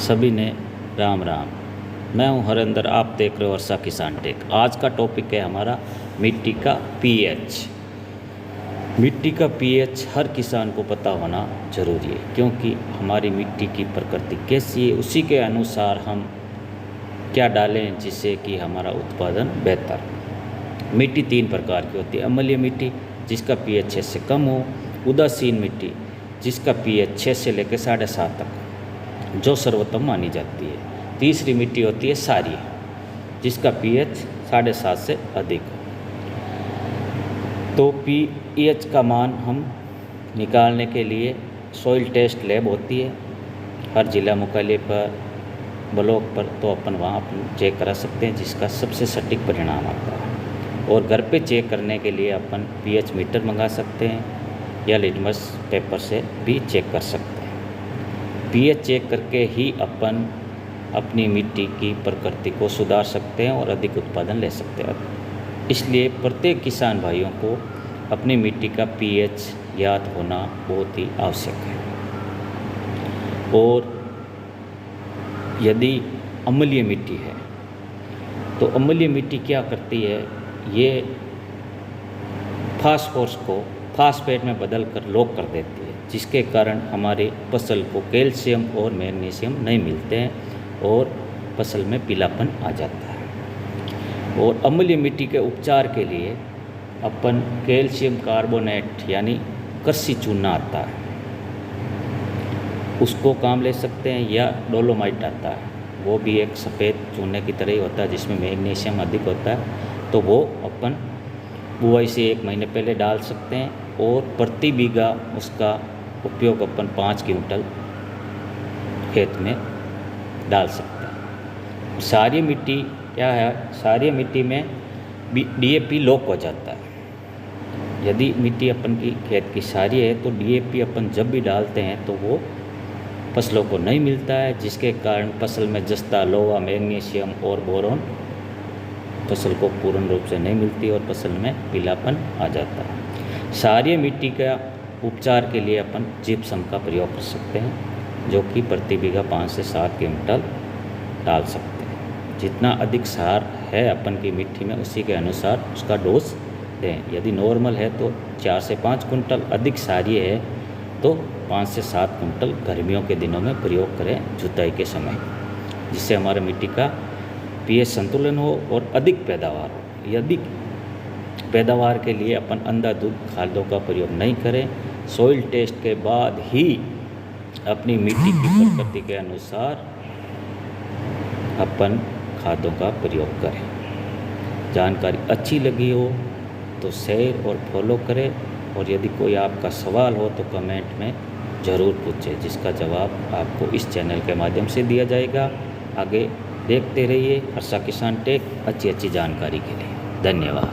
सभी ने राम राम। मैं हूं हरिंदर, आप देख रहे हो वर्षा किसान टेक। आज का टॉपिक है हमारा मिट्टी का पीएच। मिट्टी का पीएच हर किसान को पता होना जरूरी है, क्योंकि हमारी मिट्टी की प्रकृति कैसी है उसी के अनुसार हम क्या डालें जिससे कि हमारा उत्पादन बेहतर हो। मिट्टी 3 प्रकार की होती है। अम्लीय मिट्टी जिसका पीएच 6 से कम हो, उदासीन मिट्टी जिसका पीएच 6 से लेकर 7.5 तक जो सर्वोत्तम मानी जाती है। तीसरी मिट्टी होती है क्षारीय जिसका पीएच 7.5 से अधिक हो। तो पीएच का मान हम निकालने के लिए सॉइल टेस्ट लैब होती है हर जिला मुख्यालय पर, ब्लॉक पर, तो अपन वहाँ चेक करा सकते हैं जिसका सबसे सटीक परिणाम आता है। और घर पे चेक करने के लिए अपन पीएच मीटर मंगा सकते हैं या लिटमस पेपर से भी चेक कर सकते हैं। पीएच चेक करके ही अपन अपनी मिट्टी की प्रकृति को सुधार सकते हैं और अधिक उत्पादन ले सकते हैं। इसलिए प्रत्येक किसान भाइयों को अपनी मिट्टी का पीएच याद होना बहुत ही आवश्यक है। और यदि अम्लीय मिट्टी है तो अम्लीय मिट्टी क्या करती है, ये फास्फोरस को फास्फेट में बदल कर लॉक कर देती है, जिसके कारण हमारी फसल को कैल्शियम और मैग्नीशियम नहीं मिलते हैं और फसल में पीलापन आ जाता है। और अम्लीय मिट्टी के उपचार के लिए अपन कैल्शियम कार्बोनेट यानी कृषि चूना आता है, उसको काम ले सकते हैं, या डोलोमाइट आता है, वो भी एक सफ़ेद चूने की तरह ही होता है जिसमें मैग्नीशियम अधिक होता है। तो वो अपन बुआई से 1 महीने पहले डाल सकते हैं और प्रति बीघा उसका उपयोग अपन 5 क्विंटल खेत में डाल सकते हैं। क्षारीय मिट्टी क्या है, क्षारीय मिट्टी में डीएपी लॉक हो जाता है। यदि मिट्टी अपन की खेत की क्षारीय है तो डीएपी अपन जब भी डालते हैं तो वो फसलों को नहीं मिलता है, जिसके कारण फसल में जस्ता, लोहा, मैग्नीशियम और बोरोन फसल को पूर्ण रूप से नहीं मिलती और फसल में पीलापन आ जाता है। क्षारीय मिट्टी का उपचार के लिए अपन जिप्सम का प्रयोग कर सकते हैं, जो कि प्रति बीघा 5 से 7 क्विंटल डाल सकते हैं। जितना अधिक क्षार है अपन की मिट्टी में उसी के अनुसार उसका डोज दें। यदि नॉर्मल है तो 4 से 5 क्विंटल, अधिक क्षारीय है तो 5 से 7 क्विंटल गर्मियों के दिनों में प्रयोग करें जुताई के समय, जिससे हमारे मिट्टी का पीएच संतुलन हो और अधिक पैदावार हो। यदि पैदावार के लिए अपन अंधाधुंध खादों का प्रयोग नहीं करें, सॉइल टेस्ट के बाद ही अपनी मिट्टी की प्रकृति के अनुसार अपन खादों का प्रयोग करें। जानकारी अच्छी लगी हो तो शेयर और फॉलो करें, और यदि कोई आपका सवाल हो तो कमेंट में ज़रूर पूछें, जिसका जवाब आपको इस चैनल के माध्यम से दिया जाएगा। आगे देखते रहिए वर्षा किसान टेक अच्छी जानकारी के लिए। धन्यवाद।